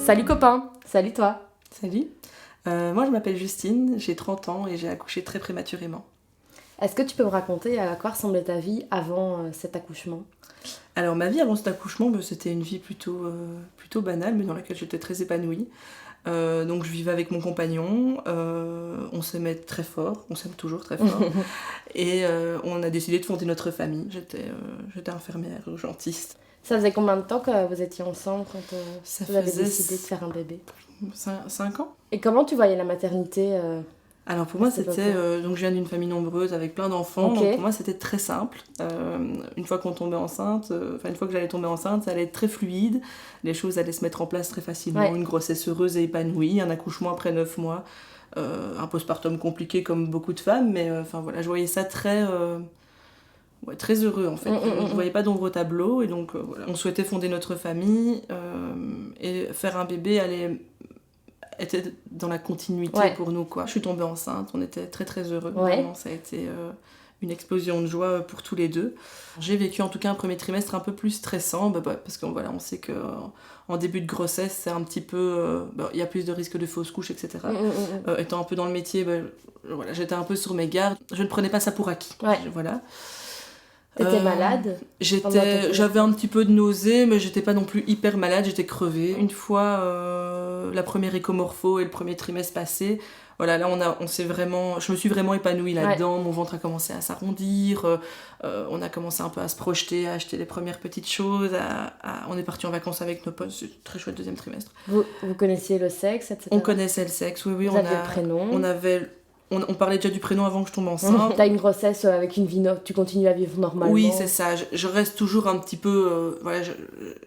Salut copain, salut toi. Salut, moi je m'appelle Justine, j'ai 30 ans et j'ai accouché très prématurément. Est-ce que tu peux me raconter à quoi ressemblait ta vie avant cet accouchement? Alors ma vie avant cet accouchement, c'était une vie plutôt banale mais dans laquelle j'étais très épanouie. Donc je vivais avec mon compagnon, on s'aimait très fort, on s'aime toujours très fort. Et on a décidé de fonder notre famille. J'étais infirmière, urgentiste. Ça faisait combien de temps que vous étiez ensemble quand Ça vous avez faisait décidé de faire un bébé? 5 ans. Et comment tu voyais la maternité Alors pour à moi cette c'était, époque-là? donc je viens d'une famille nombreuse avec plein d'enfants, Ok. donc pour moi c'était très simple. Une fois qu'on tombait enceinte, une fois que j'allais tomber enceinte, ça allait être très fluide, les choses allaient se mettre en place très facilement, Ouais. une grossesse heureuse et épanouie, un accouchement après 9 mois, un postpartum compliqué comme beaucoup de femmes, mais voilà, je voyais ça très heureux en fait. Je voyais pas d'ombre au tableau et donc voilà. On souhaitait fonder notre famille et faire un bébé était dans la continuité Ouais. pour nous quoi. Je suis tombée enceinte, on était très très heureux. Ouais. Vraiment, ça a été une explosion de joie pour tous les deux. J'ai vécu en tout cas un premier trimestre un peu plus stressant parce qu'on voilà, on sait que en début de grossesse c'est un petit peu il y a plus de risques de fausses couches etc. Étant un peu dans le métier, voilà, j'étais un peu sur mes gardes. Je ne prenais pas ça pour acquis. Ouais. Voilà. T'étais malade? J'avais un petit peu de nausée, mais j'étais pas non plus hyper malade, j'étais crevée. Une fois la première échomorpho et le premier trimestre passé, voilà, là je me suis vraiment épanouie là-dedans, mon ventre a commencé à s'arrondir, on a commencé un peu à se projeter, à acheter les premières petites choses, on est parti en vacances avec nos potes, c'est un très chouette deuxième trimestre. Vous connaissiez le sexe, etc. On connaissait le sexe, oui, Vous aviez le prénom. On parlait déjà du prénom avant que je tombe enceinte. T'as une grossesse avec une vie tu continues à vivre normalement. Oui, c'est ça. Je reste toujours un petit peu... voilà, je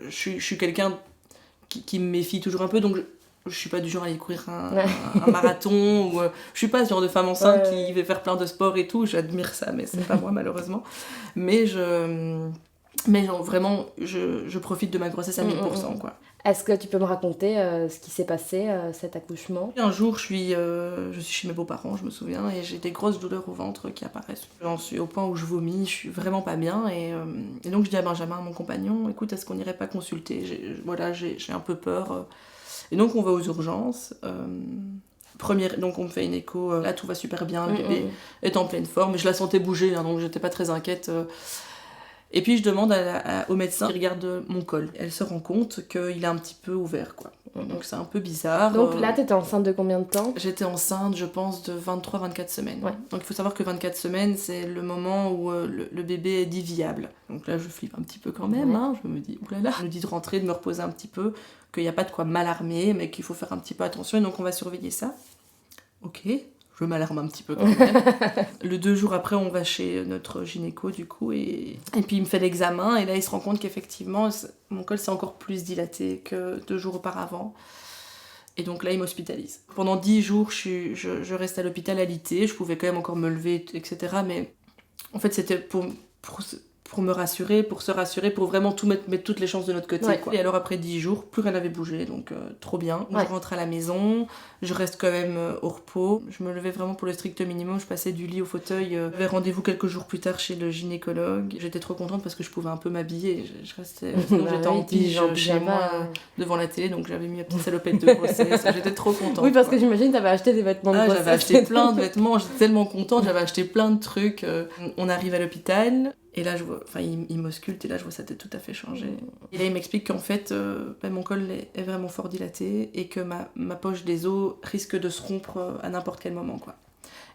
suis quelqu'un qui me méfie toujours un peu, donc je suis pas du genre à aller courir un marathon. Ou, je suis pas ce genre de femme enceinte qui va faire plein de sport et tout. J'admire ça, mais c'est pas moi malheureusement. Mais vraiment, je profite de ma grossesse à 1000%, quoi. Est-ce que tu peux me raconter ce qui s'est passé, cet accouchement? Un jour, je suis chez mes beaux-parents, je me souviens, et j'ai des grosses douleurs au ventre qui apparaissent. J'en suis au point où je vomis, je suis vraiment pas bien, et donc je dis à Benjamin, mon compagnon, écoute, est-ce qu'on n'irait pas consulter? J'ai un peu peur. Et donc on va aux urgences. Donc on me fait une écho, là tout va super bien, le bébé est en pleine forme, je la sentais bouger, hein, donc j'étais pas très inquiète. Et puis je demande au médecin qui regarde mon col. Elle se rend compte qu'il est un petit peu ouvert, quoi. Donc c'est un peu bizarre. Donc là, t'étais enceinte de combien de temps? J'étais enceinte, je pense, de 23-24 semaines. Ouais. Donc il faut savoir que 24 semaines, c'est le moment où le bébé est dit viable. Donc là, je flippe un petit peu quand même. Hein. Je me dis, oulala, je me dis de rentrer, de me reposer un petit peu, qu'il n'y a pas de quoi m'alarmer, mais qu'il faut faire un petit peu attention. Et donc on va surveiller ça. Ok. Je m'alarme un petit peu quand même. Le 2 jours après, on va chez notre gynéco du coup et puis il me fait l'examen et là il se rend compte qu'effectivement mon col s'est encore plus dilaté que 2 jours auparavant. Et donc là il m'hospitalise. Pendant 10 jours je reste à l'hôpital alité, je pouvais quand même encore me lever etc. Mais en fait c'était pour me rassurer, pour se rassurer, pour vraiment mettre toutes les chances de notre côté. Quoi. Et alors après 10 jours, plus rien n'avait bougé, donc trop bien. Je rentre à la maison, je reste quand même au repos. Je me levais vraiment pour le strict minimum, je passais du lit au fauteuil. J'avais rendez-vous quelques jours plus tard chez le gynécologue. J'étais trop contente parce que je pouvais un peu m'habiller. J'étais en pige chez moi devant la télé, donc j'avais mis ma petite salopette de grossesse. J'étais trop contente. Oui, parce que j'imagine t'avais acheté des vêtements de grossesse. J'avais acheté plein de vêtements, j'étais tellement contente, j'avais acheté plein de trucs. On arrive à l'hôpital. Et là, il m'ausculte et là, je vois sa tête tout à fait changer. Et là, il m'explique qu'en fait, mon col est vraiment fort dilaté et que ma poche des os risque de se rompre à n'importe quel moment, quoi.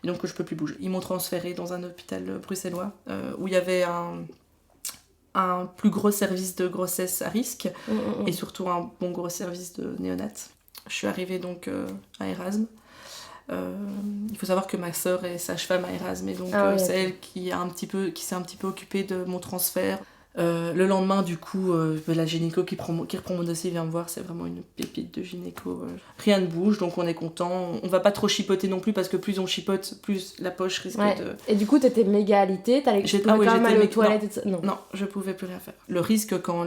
Et donc, que je peux plus bouger. Ils m'ont transférée dans un hôpital bruxellois où il y avait un plus gros service de grossesse à risque et surtout un bon gros service de néonat. Je suis arrivée donc à Erasme. Il faut savoir que ma sœur est sage-femme à Erasme et donc c'est elle qui s'est un petit peu occupée de mon transfert. Le lendemain du coup la gynéco qui reprend mon dossier vient me voir, c'est vraiment une pépite de gynéco. Rien ne bouge donc on est content, on va pas trop chipoter non plus parce que plus on chipote plus la poche risque de... Et du coup t'étais méga alitée, tu pouvais quand même aller aux toilettes non, je pouvais plus rien faire. Le risque quand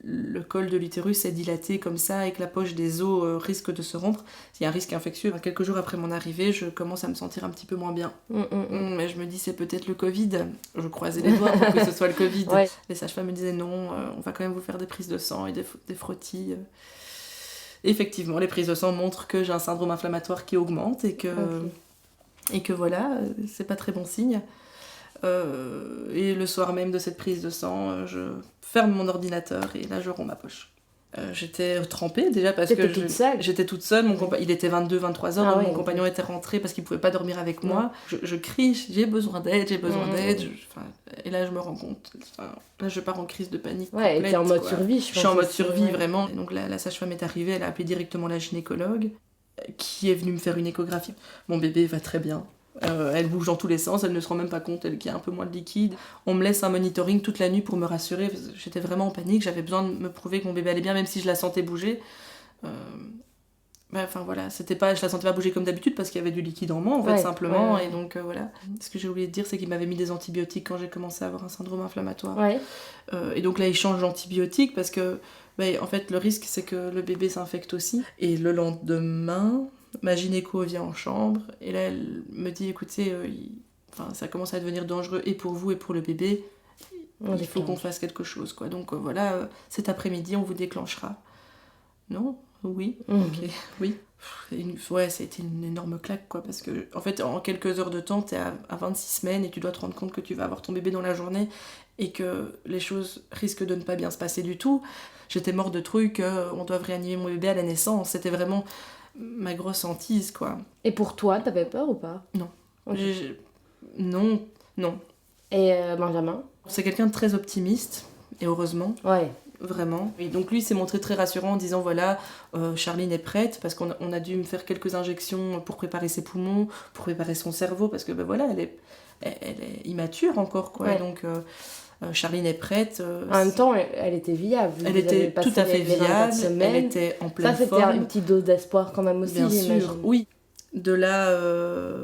le col de l'utérus est dilaté comme ça et que la poche des os risque de se rompre, il y a un risque infectieux. Quelques jours après mon arrivée, je commence à me sentir un petit peu moins bien. Mais je me dis c'est peut-être le Covid, je croisais les doigts pour que ce soit le Covid. Les sages-femmes me disaient non, on va quand même vous faire des prises de sang et des frottis. Effectivement, les prises de sang montrent que j'ai un syndrome inflammatoire qui augmente et que voilà, c'est pas très bon signe. Et le soir même de cette prise de sang, je ferme mon ordinateur et là je romps ma poche. J'étais trempée déjà parce que toute seule. j'étais toute seule, il était 22-23 heures, donc mon compagnon était rentré parce qu'il pouvait pas dormir avec moi. Je crie, j'ai besoin d'aide, et là je me rends compte, là je pars en crise de panique ouais, complète. Et t'es en mode survie, je pense. Je suis en mode survie, vraiment. Et donc la sage-femme est arrivée, elle a appelé directement la gynécologue qui est venue me faire une échographie. Mon bébé va très bien. Elle bouge dans tous les sens, elle ne se rend même pas compte qu'il y a un peu moins de liquide. On me laisse un monitoring toute la nuit pour me rassurer, parce que j'étais vraiment en panique, j'avais besoin de me prouver que mon bébé allait bien, même si je la sentais bouger. Enfin voilà, je la sentais pas bouger comme d'habitude parce qu'il y avait du liquide en moi, en fait, simplement. Et donc voilà. Ce que j'ai oublié de dire, c'est qu'il m'avait mis des antibiotiques quand j'ai commencé à avoir un syndrome inflammatoire. Et donc là, il change d'antibiotiques parce que, en fait, le risque, c'est que le bébé s'infecte aussi. Et le lendemain, ma gynéco vient en chambre et là elle me dit écoutez, ça commence à devenir dangereux et pour vous et pour le bébé, il faut qu'on fasse quelque chose, quoi. Donc voilà, cet après-midi on vous déclenchera. Non? Oui? Ok, oui. Ça a été une énorme claque, quoi, parce que en fait en quelques heures de temps t'es à 26 semaines et tu dois te rendre compte que tu vas avoir ton bébé dans la journée et que les choses risquent de ne pas bien se passer du tout. J'étais morte de trucs, on doit réanimer mon bébé à la naissance, c'était vraiment ma grosse hantise, quoi. Et pour toi, t'avais peur ou pas? Non. Okay. Non. Et Benjamin? C'est quelqu'un de très optimiste, et heureusement. Ouais. Vraiment. Et donc lui s'est montré très rassurant en disant voilà, Charline est prête, parce qu'on a dû me faire quelques injections pour préparer ses poumons, pour préparer son cerveau, parce que voilà, elle est immature encore, quoi. Ouais. Donc Charline est prête. En même temps, elle était viable. Elle était tout à fait viable. Elle était en pleine forme. Ça, c'était une petite dose d'espoir quand même aussi, bien j'imagine. sûr, oui. De là,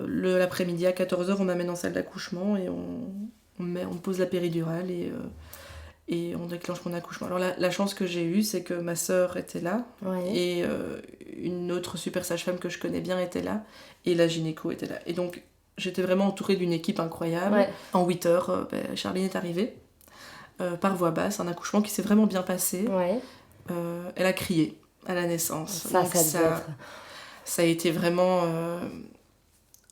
l'après-midi à 14h, on m'amène en salle d'accouchement et on pose la péridurale et on déclenche mon accouchement. Alors la chance que j'ai eue, c'est que ma sœur était là, et une autre super sage-femme que je connais bien était là, et la gynéco était là. Et donc j'étais vraiment entourée d'une équipe incroyable. Ouais. En 8 heures, Charline est arrivée, par voie basse, un accouchement qui s'est vraiment bien passé. Ouais. Elle a crié à la naissance. Ça a été vraiment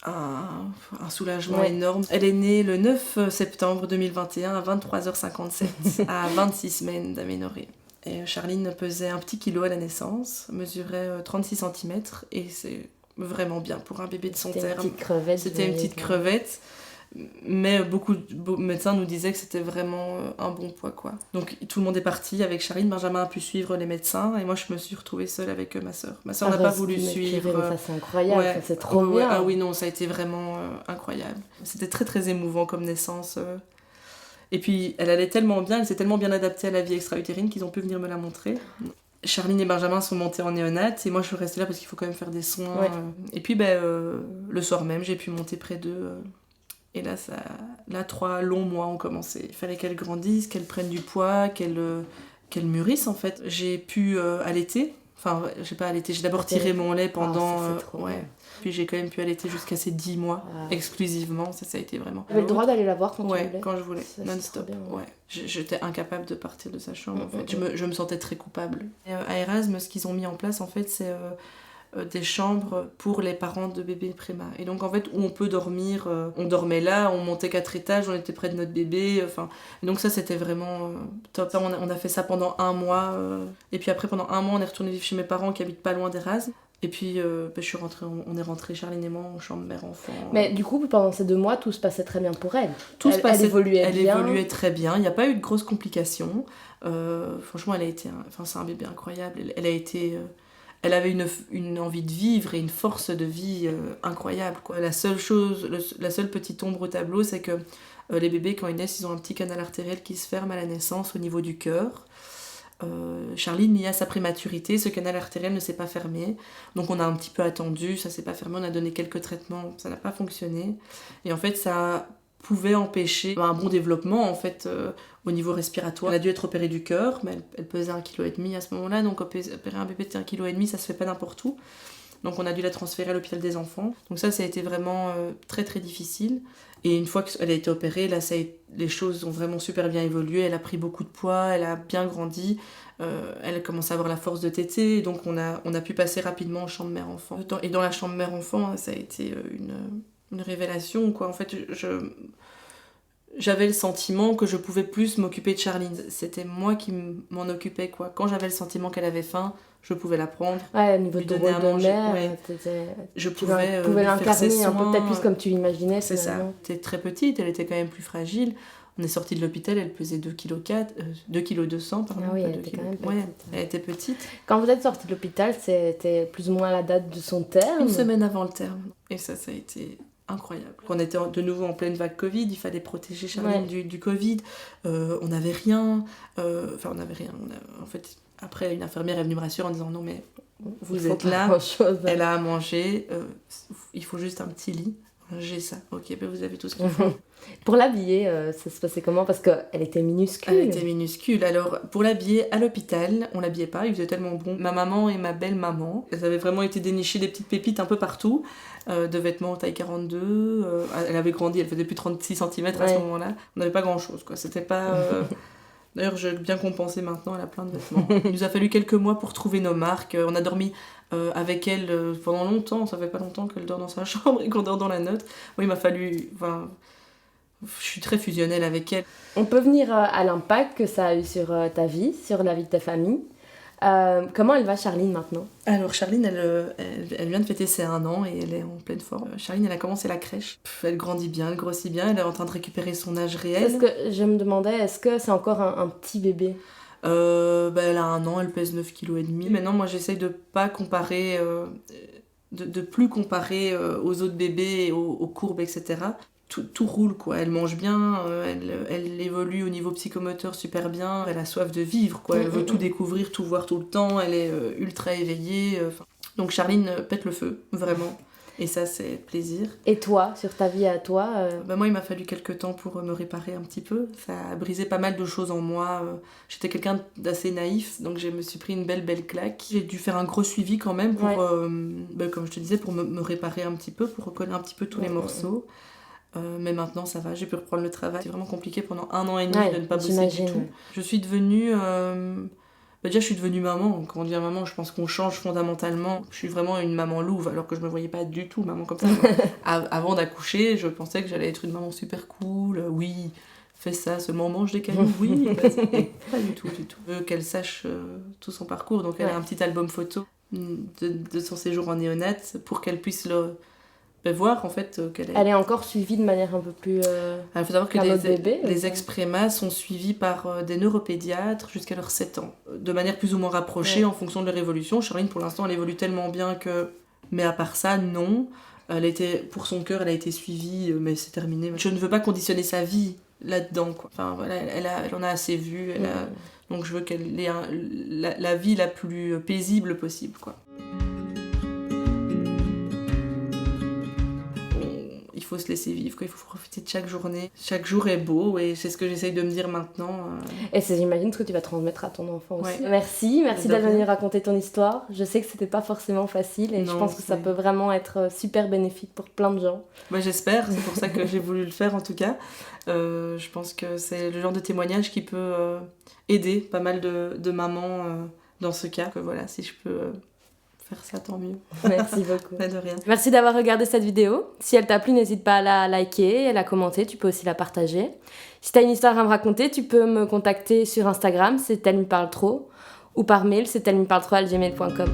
un soulagement énorme. Elle est née le 9 septembre 2021 à 23h57, à 26 semaines d'aménorrhée. Et Charline pesait 1 petit kilo à la naissance, mesurait 36 cm, et c'est vraiment bien pour un bébé de son terme. C'était une petite crevette. Mais beaucoup de médecins nous disaient que c'était vraiment un bon poids, quoi. Donc tout le monde est parti avec Charline. Benjamin a pu suivre les médecins et moi je me suis retrouvée seule avec ma sœur. Ma sœur n'a pas voulu suivre. Ça c'est incroyable, ça, c'est trop bien. Ah oui, non, ça a été vraiment incroyable. C'était très très émouvant comme naissance. Et puis elle allait tellement bien, elle s'est tellement bien adaptée à la vie extra-utérine qu'ils ont pu venir me la montrer. Charline et Benjamin sont montés en néonat et moi je suis restée là parce qu'il faut quand même faire des soins. Et puis le soir même, j'ai pu monter près d'eux. Et là, 3 longs mois ont commencé. Il fallait qu'elle grandisse, qu'elle prenne du poids, qu'elle mûrisse, en fait. J'ai pu allaiter. Enfin, j'ai pas allaité, j'ai d'abord tiré mon lait pendant... Puis j'ai quand même pu allaiter jusqu'à ces 10 mois, exclusivement. Ça a été vraiment... Tu avais le droit d'aller la voir quand tu voulais? Ouais, quand je voulais, non-stop. J'étais incapable de partir de sa chambre, en fait. Je me sentais très coupable. Et, à Erasme, ce qu'ils ont mis en place, en fait, c'est... des chambres pour les parents de bébés préma. Et donc en fait où on peut dormir, on dormait là, on montait 4 étages, on était près de notre bébé, donc ça c'était vraiment top. On a fait ça pendant 1 mois, et puis après pendant 1 mois on est retourné vivre chez mes parents qui habitent pas loin d'Erasme. Et puis on est rentrés, Charline et moi, en chambre mère-enfant. Mais du coup, pendant ces 2 mois, tout se passait très bien pour elle. Elle évoluait très bien, il n'y a pas eu de grosses complications. Franchement, c'est un bébé incroyable. Elle avait une envie de vivre et une force de vie incroyable, quoi. La seule petite ombre au tableau, c'est que les bébés, quand ils naissent, ils ont un petit canal artériel qui se ferme à la naissance au niveau du cœur. Charline, liée à sa prématurité, ce canal artériel ne s'est pas fermé. Donc on a un petit peu attendu, ça s'est pas fermé, on a donné quelques traitements, ça n'a pas fonctionné. Et en fait, ça pouvait empêcher un bon développement, en fait, au niveau respiratoire. Elle a dû être opérée du cœur, mais elle pesait 1,5 kg à ce moment-là, donc opérer un bébé de 1,5 kg, ça se fait pas n'importe où. Donc on a dû la transférer à l'hôpital des enfants. Donc ça a été vraiment très très difficile. Et une fois qu'elle a été opérée, là, les choses ont vraiment super bien évolué. Elle a pris beaucoup de poids, elle a bien grandi. Elle a commencé à avoir la force de téter. Donc on a pu passer rapidement en chambre mère-enfant. Et dans la chambre mère-enfant, ça a été une révélation, quoi. En fait, j'avais le sentiment que je pouvais plus m'occuper de Charline. C'était moi qui m'en occupais, quoi. Quand j'avais le sentiment qu'elle avait faim, je pouvais la prendre. Ouais, au niveau lui de donner à rôle de manger. mère, Ouais. tu pouvais pouvais lui faire ses l'incarner un peu soins. peut-être plus comme tu l'imaginais. C'est ça. Finalement. Elle était très petite, elle était quand même plus fragile. On est sorti de l'hôpital, elle pesait 2,2 kg, pardon. Ah oui, pas elle 2 était kilos. quand même petite. Ouais, elle était petite. Quand vous êtes sorti de l'hôpital, c'était plus ou moins la date de son terme. Une semaine avant le terme. Et ça a été incroyable. On était de nouveau en pleine vague Covid, il fallait protéger Charline du Covid. On n'avait rien. Enfin, on n'avait rien. En fait, après, une infirmière est venue me rassurer en disant non, mais vous êtes là, elle a à manger, il faut juste un petit lit. J'ai ça. Ok, ben vous avez tout ce qu'il faut. Pour l'habiller, ça se passait comment? Parce qu'elle était minuscule. Elle était minuscule. Alors, pour l'habiller à l'hôpital, on l'habillait pas, il faisait tellement bon. Ma maman et ma belle-maman, elles avaient vraiment été dénicher des petites pépites un peu partout, de vêtements taille 42. Elle avait grandi, elle faisait plus 36 cm à ce moment-là. On n'avait pas grand-chose, quoi. C'était pas... D'ailleurs, j'ai bien compensé maintenant, elle a plein de vêtements. Il nous a fallu quelques mois pour trouver nos marques. On a dormi avec elle pendant longtemps. Ça fait pas longtemps qu'elle dort dans sa chambre et qu'on dort dans la nôtre. Oui, il m'a fallu... Enfin, je suis très fusionnelle avec elle. On peut venir à l'impact que ça a eu sur ta vie, sur la vie de ta famille. Comment elle va, Charline, maintenant? Alors, Charline, elle vient de fêter ses 1 an et elle est en pleine forme. Charline, elle a commencé la crèche. Elle grandit bien, elle grossit bien, elle est en train de récupérer son âge réel. Est-ce que je me demandais, est-ce que c'est encore un petit bébé? Elle a 1 an, elle pèse 9,5 kg. Maintenant, moi, j'essaye de pas comparer, de plus comparer aux autres bébés, aux courbes, etc. Tout roule, quoi. Elle mange bien, elle évolue au niveau psychomoteur super bien, elle a soif de vivre, quoi. Elle veut tout découvrir, tout voir tout le temps, elle est ultra éveillée. Donc Charline pète le feu, vraiment. Et ça, c'est plaisir. Et toi, sur ta vie à toi Moi, il m'a fallu quelques temps pour me réparer un petit peu. Ça a brisé pas mal de choses en moi. J'étais quelqu'un d'assez naïf, donc je me suis pris une belle claque. J'ai dû faire un gros suivi quand même pour, comme je te disais, pour me réparer un petit peu, pour recoller un petit peu tous les morceaux. Mais maintenant ça va, j'ai pu reprendre le travail. C'est vraiment compliqué pendant 1 an et demi de ne pas bosser du tout. Je suis devenue... déjà je suis devenue maman. Quand on devient maman, je pense qu'on change fondamentalement. Je suis vraiment une maman louve, alors que je me voyais pas du tout maman comme ça. Avant d'accoucher, je pensais que j'allais être une maman super cool. Oui, fais ça, seulement mange des cailloux, oui. Pas du tout. Je veux qu'elle sache tout son parcours. Donc elle a un petit album photo de son séjour en néonate pour qu'elle puisse voir en fait qu'elle est... Elle est encore suivie de manière un peu plus... Il faut savoir que les ex-prémas sont suivis par des neuropédiatres jusqu'à leurs 7 ans, de manière plus ou moins rapprochée en fonction de leur évolution. Charline, pour l'instant, elle évolue tellement bien que... Mais à part ça, non. Pour son cœur, elle a été suivie, mais c'est terminé. Je ne veux pas conditionner sa vie là-dedans, quoi. Enfin, voilà, elle en a assez vu. Donc je veux qu'elle ait la vie la plus paisible possible, quoi. Il faut se laisser vivre, quoi. Il faut profiter de chaque journée. Chaque jour est beau et c'est ce que j'essaye de me dire maintenant. Et j'imagine ce que tu vas transmettre à ton enfant aussi. Ouais. Merci d'être venu raconter ton histoire. Je sais que c'était pas forcément facile et je pense que ça peut vraiment être super bénéfique pour plein de gens. J'espère, c'est pour ça que j'ai voulu le faire en tout cas. Je pense que c'est le genre de témoignage qui peut aider pas mal de mamans dans ce cas. Que voilà, si je peux... faire ça, tant mieux. Merci beaucoup. Pas de rien. Merci d'avoir regardé cette vidéo. Si elle t'a plu, n'hésite pas à la liker, à la commenter. Tu peux aussi la partager. Si t'as une histoire à me raconter, tu peux me contacter sur Instagram, c'est Elle me parle trop, ou par mail, c'est ellemeparletro@gmail.com.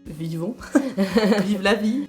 Vivons. Vive la vie.